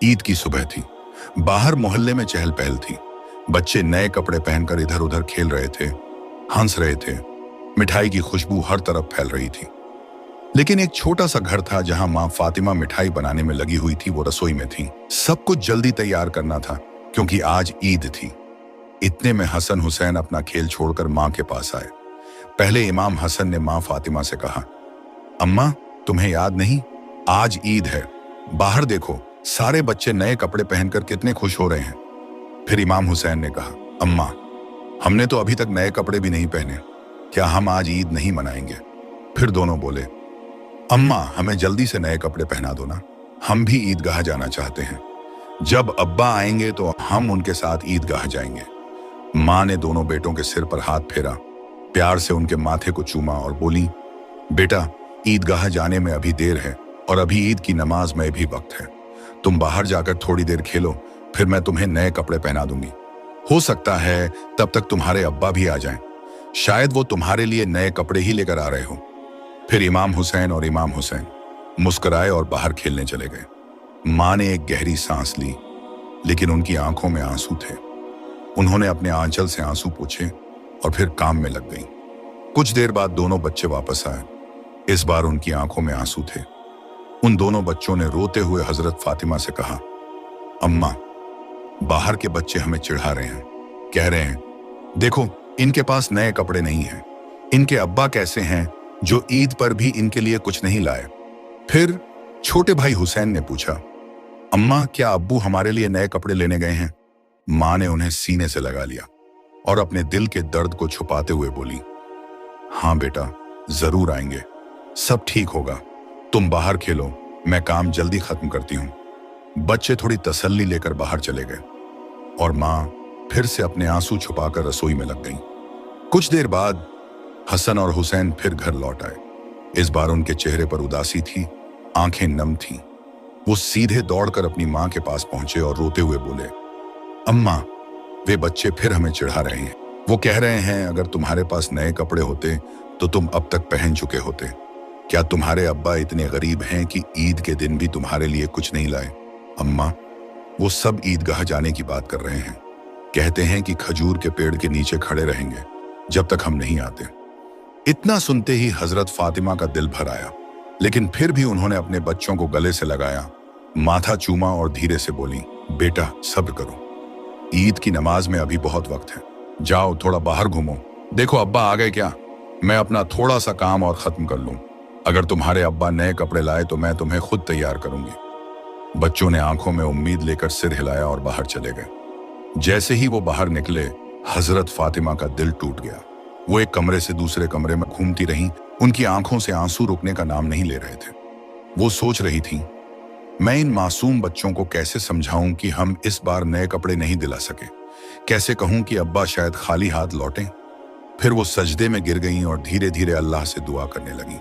ईद की सुबह थी। बाहर मोहल्ले में चहल पहल थी। बच्चे नए कपड़े पहनकर इधर उधर खेल रहे थे, हंस रहे थे। मिठाई की खुशबू हर तरफ फैल रही थी। लेकिन एक छोटा सा घर था जहां माँ फातिमा मिठाई बनाने में लगी हुई थी। वो रसोई में थी। सब कुछ जल्दी तैयार करना था क्योंकि आज ईद थी। इतने में हसन हुसैन अपना खेल छोड़कर माँ के पास आए। पहले इमाम हसन ने माँ फातिमा से कहा, अम्मा, तुम्हें याद नहीं, आज ईद है। बाहर देखो, सारे बच्चे नए कपड़े पहनकर कितने खुश हो रहे हैं। फिर इमाम हुसैन ने कहा, अम्मा, हमने तो अभी तक नए कपड़े भी नहीं पहने, क्या हम आज ईद नहीं मनाएंगे? फिर दोनों बोले, अम्मा, हमें जल्दी से नए कपड़े पहना दो ना, हम भी ईदगाह जाना चाहते हैं। जब अब्बा आएंगे तो हम उनके साथ ईदगाह जाएंगे। माँ ने दोनों बेटों के सिर पर हाथ फेरा, प्यार से उनके माथे को चूमा और बोली, बेटा, ईदगाह जाने में अभी देर है और अभी ईद की नमाज में भी वक्त है। तुम बाहर जाकर थोड़ी देर खेलो, फिर मैं तुम्हें नए कपड़े पहना दूंगी। हो सकता है तब तक तुम्हारे अब्बा भी आ जाएं। शायद वो तुम्हारे लिए नए कपड़े ही लेकर आ रहे हो। फिर इमाम हुसैन और इमाम हुसैन मुस्कुराए और बाहर खेलने चले गए। माँ ने एक गहरी सांस ली, लेकिन उनकी आंखों में आंसू थे। उन्होंने अपने आंचल से आंसू पोंछे और फिर काम में लग गई। कुछ देर बाद दोनों बच्चे वापस आए। इस बार उनकी आंखों में आंसू थे। उन दोनों बच्चों ने रोते हुए हजरत फातिमा से कहा, अम्मा, बाहर के बच्चे हमें चिढ़ा रहे हैं, कह रहे हैं, देखो, इनके पास नए कपड़े नहीं हैं। इनके अब्बा कैसे हैं जो ईद पर भी इनके लिए कुछ नहीं लाए? फिर छोटे भाई हुसैन ने पूछा, अम्मा, क्या अब्बू हमारे लिए नए कपड़े लेने गए हैं? माँ ने उन्हें सीने से लगा लिया और अपने दिल के दर्द को छुपाते हुए बोली, हाँ बेटा, जरूर आएंगे, सब ठीक होगा। तुम बाहर खेलो, मैं काम जल्दी खत्म करती हूँ। बच्चे थोड़ी तसल्ली लेकर बाहर चले गए और माँ फिर से अपने आंसू छुपाकर रसोई में लग गईं। कुछ देर बाद हसन और हुसैन फिर घर लौट आए। इस बार उनके चेहरे पर उदासी थी, आंखें नम थीं। वो सीधे दौड़कर अपनी माँ के पास पहुंचे और रोते हुए बोले, अम्मा, वे बच्चे फिर हमें चिढ़ा रहे हैं। वो कह रहे हैं अगर तुम्हारे पास नए कपड़े होते तो तुम अब तक पहन चुके होते। क्या तुम्हारे अब्बा इतने गरीब हैं कि ईद के दिन भी तुम्हारे लिए कुछ नहीं लाए? अम्मा, वो सब ईदगाह जाने की बात कर रहे हैं। कहते हैं कि खजूर के पेड़ के नीचे खड़े रहेंगे जब तक हम नहीं आते। इतना सुनते ही हजरत फातिमा का दिल भर आया, लेकिन फिर भी उन्होंने अपने बच्चों को गले से लगाया, माथा चूमा और धीरे से बोली, बेटा, सब्र करो, ईद की नमाज में अभी बहुत वक्त है। जाओ, थोड़ा बाहर घूमो, देखो अब्बा आ गए क्या? मैं अपना थोड़ा सा काम और खत्म कर लूं। अगर तुम्हारे अब्बा नए कपड़े लाए तो मैं तुम्हें खुद तैयार करूंगी। बच्चों ने आंखों में उम्मीद लेकर सिर हिलाया और बाहर चले गए। जैसे ही वो बाहर निकले, हजरत फातिमा का दिल टूट गया। वो एक कमरे से दूसरे कमरे में घूमती रहीं। उनकी आंखों से आंसू रुकने का नाम नहीं ले रहे थे। वो सोच रही थी, मैं इन मासूम बच्चों को कैसे समझाऊं कि हम इस बार नए कपड़े नहीं दिला सके? कैसे कहूं कि अब्बा शायद खाली हाथ लौटें? फिर वो सजदे में गिर गईं और धीरे धीरे अल्लाह से दुआ करने लगीं,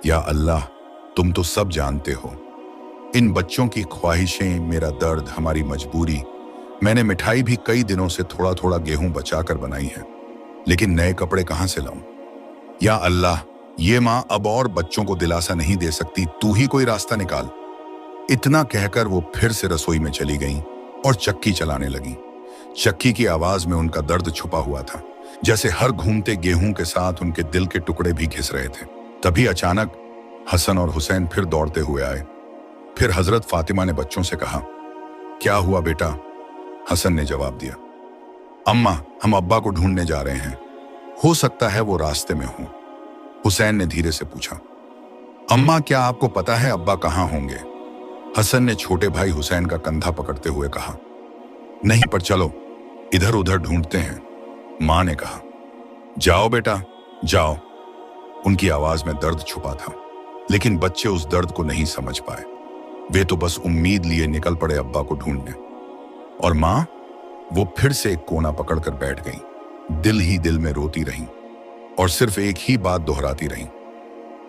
या अल्लाह, तुम तो सब जानते हो, इन बच्चों की ख्वाहिशें, मेरा दर्द, हमारी मजबूरी। मैंने मिठाई भी कई दिनों से थोड़ा थोड़ा गेहूं बचाकर बनाई है, लेकिन नए कपड़े कहां से लाऊं? या अल्लाह, ये माँ अब और बच्चों को दिलासा नहीं दे सकती, तू ही कोई रास्ता निकाल। इतना कहकर वो फिर से रसोई में चली गईं और चक्की चलाने लगीं। चक्की की आवाज में उनका दर्द छुपा हुआ था, जैसे हर घूमते गेहूं के साथ उनके दिल के टुकड़े भी घिस रहे थे। तभी अचानक हसन और हुसैन फिर दौड़ते हुए आए। फिर हजरत फातिमा ने बच्चों से कहा, क्या हुआ बेटा? हसन ने जवाब दिया, अम्मा, हम अब्बा को ढूंढने जा रहे हैं, हो सकता है वो रास्ते में हो। हुसैन ने धीरे से पूछा, अम्मा, क्या आपको पता है अब्बा कहाँ होंगे? हसन ने छोटे भाई हुसैन का कंधा पकड़ते हुए कहा, नहीं, पर चलो, इधर उधर ढूंढते हैं। माँ ने कहा, जाओ बेटा, जाओ। उनकी आवाज में दर्द छुपा था, लेकिन बच्चे उस दर्द को नहीं समझ पाए। वे तो बस उम्मीद लिए निकल पड़े अब्बा को ढूंढने। और माँ, वो फिर से एक कोना पकड़कर बैठ गई, दिल ही दिल में रोती रहीं और सिर्फ एक ही बात दोहराती रहीं,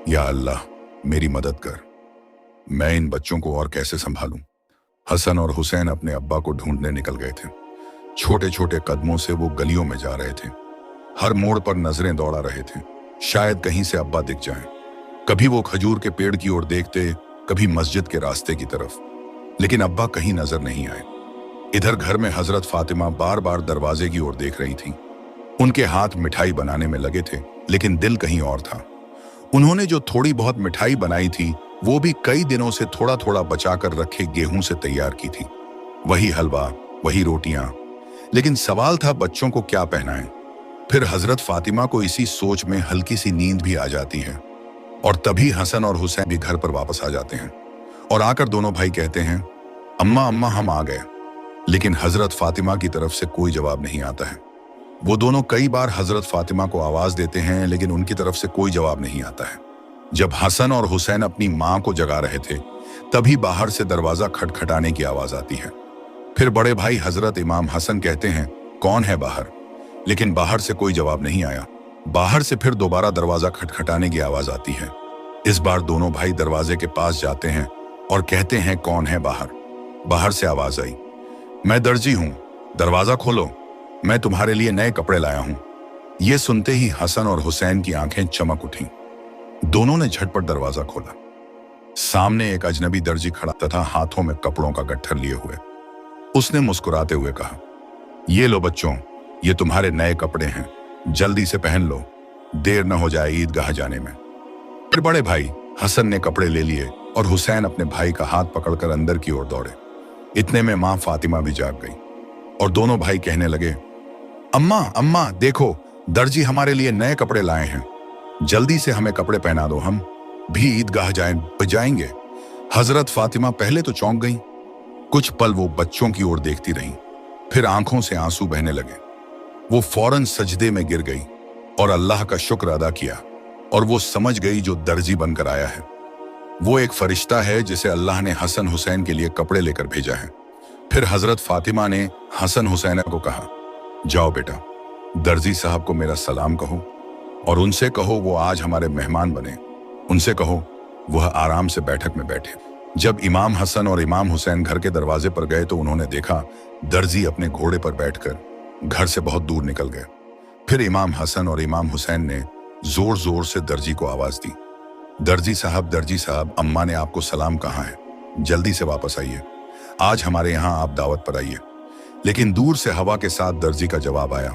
या अल्लाह, मेरी मदद कर, मैं इन बच्चों को और कैसे संभालूं? हसन और हुसैन अपने अब्बा को ढूंढने निकल गए थे। छोटे छोटे कदमों से वो गलियों में जा रहे थे। हर मोड़ पर नजरें दौड़ा रहे थे, शायद कहीं से अब्बा दिख जाएं। कभी वो खजूर के पेड़ की ओर देखते, कभी मस्जिद के रास्ते की तरफ। लेकिन अब्बा कहीं नजर नहीं आए। इधर घर में हजरत फातिमा बार बार दरवाजे की ओर देख रही थी। उनके हाथ मिठाई बनाने में लगे थे, लेकिन दिल कहीं और था। उन्होंने जो थोड़ी बहुत मिठाई बनाई थी वो भी कई दिनों से थोड़ा थोड़ा बचाकर रखे गेहूं से तैयार की थी। वही हलवा, वही रोटियां, लेकिन सवाल था बच्चों को क्या पहनाएं। फिर हजरत फातिमा को इसी सोच में हल्की सी नींद भी आ जाती है, और तभी हसन और हुसैन भी घर पर वापस आ जाते हैं। और आकर दोनों भाई कहते हैं, अम्मा अम्मा हम आ गए। लेकिन हजरत फातिमा की तरफ से कोई जवाब नहीं आता है। वो दोनों कई बार हजरत फातिमा को आवाज देते हैं, लेकिन उनकी तरफ से कोई जवाब नहीं आता है। जब हसन और हुसैन अपनी मां को जगा रहे थे, तभी बाहर से दरवाजा खटखटाने की आवाज आती है। फिर बड़े भाई हजरत इमाम हसन कहते हैं, कौन है बाहर? लेकिन बाहर से कोई जवाब नहीं आया। बाहर से फिर दोबारा दरवाजा खटखटाने की आवाज आती है। इस बार दोनों भाई दरवाजे के पास जाते हैं और कहते हैं, कौन है बाहर? बाहर से आवाज आई, मैं दर्जी हूं, दरवाजा खोलो, मैं तुम्हारे लिए नए कपड़े लाया हूं। यह सुनते ही हसन और हुसैन की आंखें चमक उठी। दोनों ने झटपट दरवाजा खोला। सामने एक अजनबी दर्जी खड़ा तथा हाथों में कपड़ों का गट्ठर लिए हुए। उसने मुस्कुराते हुए कहा, ये लो बच्चों, ये तुम्हारे नए कपड़े हैं, जल्दी से पहन लो, देर न हो जाए ईदगाह जाने में। फिर बड़े भाई हसन ने कपड़े ले लिए और हुसैन अपने भाई का हाथ पकड़कर अंदर की ओर दौड़े। इतने में मां फातिमा भी जाग गई और दोनों भाई कहने लगे, अम्मा अम्मा देखो, दर्जी हमारे लिए नए कपड़े लाए हैं, जल्दी से हमें कपड़े पहना दो, हम भी ईदगाह जाएंगे। हजरत फातिमा पहले तो चौंक गई। कुछ पल वो बच्चों की ओर देखती रहीं, फिर आंखों से आंसू बहने लगे। वो फौरन सजदे में गिर गई और अल्लाह का शुक्र अदा किया, और वो समझ गई जो दर्जी बनकर आया है वो एक फरिश्ता है जिसे अल्लाह ने हसन हुसैन के लिए कपड़े लेकर भेजा है। फिर हजरत फातिमा ने हसन हुसैन को कहा, जाओ बेटा, दर्जी साहब को मेरा सलाम कहो और उनसे कहो वो आज हमारे मेहमान बने। उनसे कहो वह आराम से बैठक में बैठे। जब इमाम हसन और इमाम हुसैन घर के दरवाजे पर गए तो उन्होंने देखा दर्जी अपने घोड़े पर बैठकर घर से बहुत दूर निकल गए। फिर इमाम हसन और इमाम हुसैन ने जोर जोर से दर्जी को आवाज दी, दर्जी साहब, अम्मा ने आपको सलाम कहा है, जल्दी से वापस आइए, आज हमारे यहाँ आप दावत पर आइए। लेकिन दूर से हवा के साथ दर्जी का जवाब आया,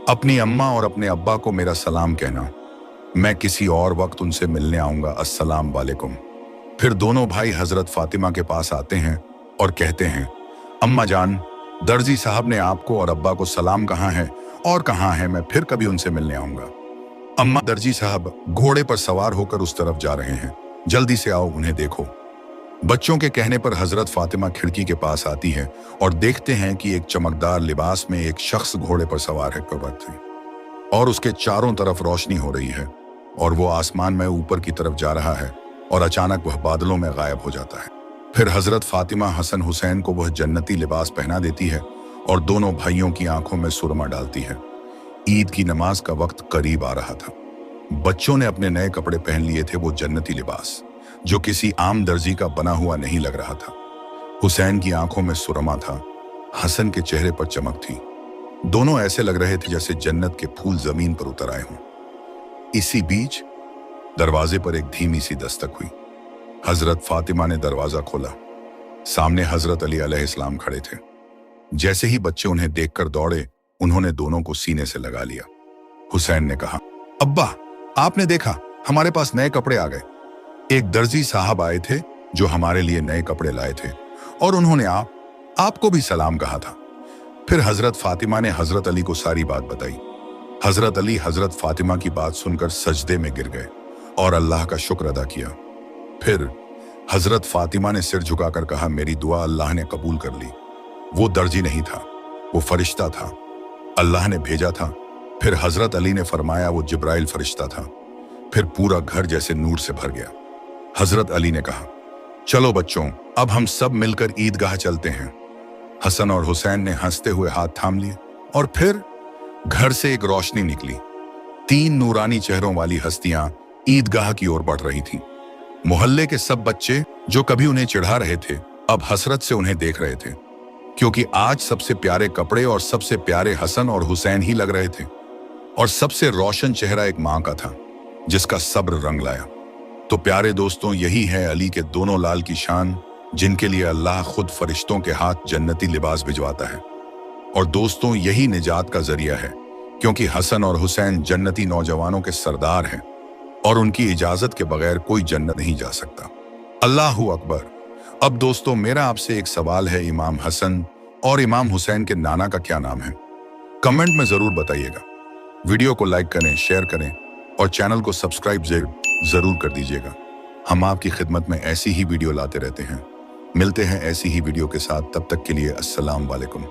अपनी अम्मा और अपने अब्बा को मेरा सलाम कहना, मैं किसी और वक्त उनसे मिलने आऊंगा, अस्सलाम वालेकुम। फिर दोनों भाई हजरत फातिमा के पास आते हैं और कहते हैं, अम्मा जान, दर्जी साहब ने आपको और अब्बा को सलाम कहा है और कहा है मैं फिर कभी उनसे मिलने आऊंगा। अम्मा, दर्जी साहब घोड़े पर सवार होकर उस तरफ जा रहे हैं, जल्दी से आओ, उन्हें देखो। बच्चों के कहने पर हजरत फातिमा खिड़की के पास आती है और देखते हैं कि एक चमकदार लिबास में एक शख्स घोड़े पर सवार है और उसके चारों तरफ रोशनी हो रही है और वो आसमान में ऊपर की तरफ जा रहा है और अचानक वह बादलों में गायब हो जाता है। फिर हजरत फातिमा हसन हुसैन को वह जन्नती लिबास पहना देती है और दोनों भाइयों की आंखों में सुरमा डालती है। ईद की नमाज का वक्त करीब आ रहा था। बच्चों ने अपने नए कपड़े पहन लिए थे, वो जन्नती लिबास जो किसी आम दर्जी का बना हुआ नहीं लग रहा था। हुसैन की आंखों में सुरमा था, हसन के चेहरे पर चमक थी। दोनों ऐसे लग रहे थे जैसे जन्नत के फूल जमीन पर उतर आए हों। इसी बीच दरवाजे पर एक धीमी सी दस्तक हुई। हजरत फातिमा ने दरवाजा खोला। सामने हजरत अली अलैहिस्सलाम खड़े थे। जैसे ही बच्चे उन्हें देखकर दौड़े, उन्होंने दोनों को सीने से लगा लिया। हुसैन ने कहा, अब्बा, आपने देखा, हमारे पास नए कपड़े आ गए। एक दर्जी साहब आए थे जो हमारे लिए नए कपड़े लाए थे और उन्होंने आपको भी सलाम कहा था। फिर हजरत फातिमा ने हजरत अली को सारी बात बताई। हजरत अली हजरत फातिमा की बात सुनकर सजदे में गिर गए और अल्लाह का शुक्र अदा किया। फिर हजरत फातिमा ने सिर झुकाकर कहा, मेरी दुआ अल्लाह ने कबूल कर ली। वो दर्जी नहीं था, वो फरिश्ता था, अल्लाह ने भेजा था। फिर हजरत अली ने फरमाया, वो जिब्राइल फरिश्ता था। फिर पूरा घर जैसे नूर से भर गया। हजरत अली ने कहा, चलो बच्चों, अब हम सब मिलकर ईदगाह चलते हैं। हसन और हुसैन ने हंसते हुए हाथ थाम लिए और फिर घर से एक रोशनी निकली। 3 नूरानी चेहरों वाली हस्तियां ईदगाह की ओर बढ़ रही थीं। मोहल्ले के सब बच्चे जो कभी उन्हें चिढ़ा रहे थे, अब हसरत से उन्हें देख रहे थे, क्योंकि आज सबसे प्यारे कपड़े और सबसे प्यारे हसन और हुसैन ही लग रहे थे। और सबसे रोशन चेहरा एक मां का था, जिसका सब्र रंग लाया। तो प्यारे दोस्तों, यही है अली के दोनों लाल की शान, जिनके लिए अल्लाह खुद फरिश्तों के हाथ जन्नती लिबास भिजवाता है। और दोस्तों, यही निजात का जरिया है, क्योंकि हसन और हुसैन जन्नती नौजवानों के सरदार हैं और उनकी इजाजत के बगैर कोई जन्नत नहीं जा सकता। अल्लाहू अकबर। अब दोस्तों, मेरा आपसे एक सवाल है, इमाम हसन और इमाम हुसैन के नाना का क्या नाम है? कमेंट में जरूर बताइएगा। वीडियो को लाइक करें, शेयर करें और चैनल को सब्सक्राइब जरूर कर दीजिएगा। हम आपकी खिदमत में ऐसी ही वीडियो लाते रहते हैं। मिलते हैं ऐसी ही वीडियो के साथ, तब तक के लिए अस्सलाम वालेकुम।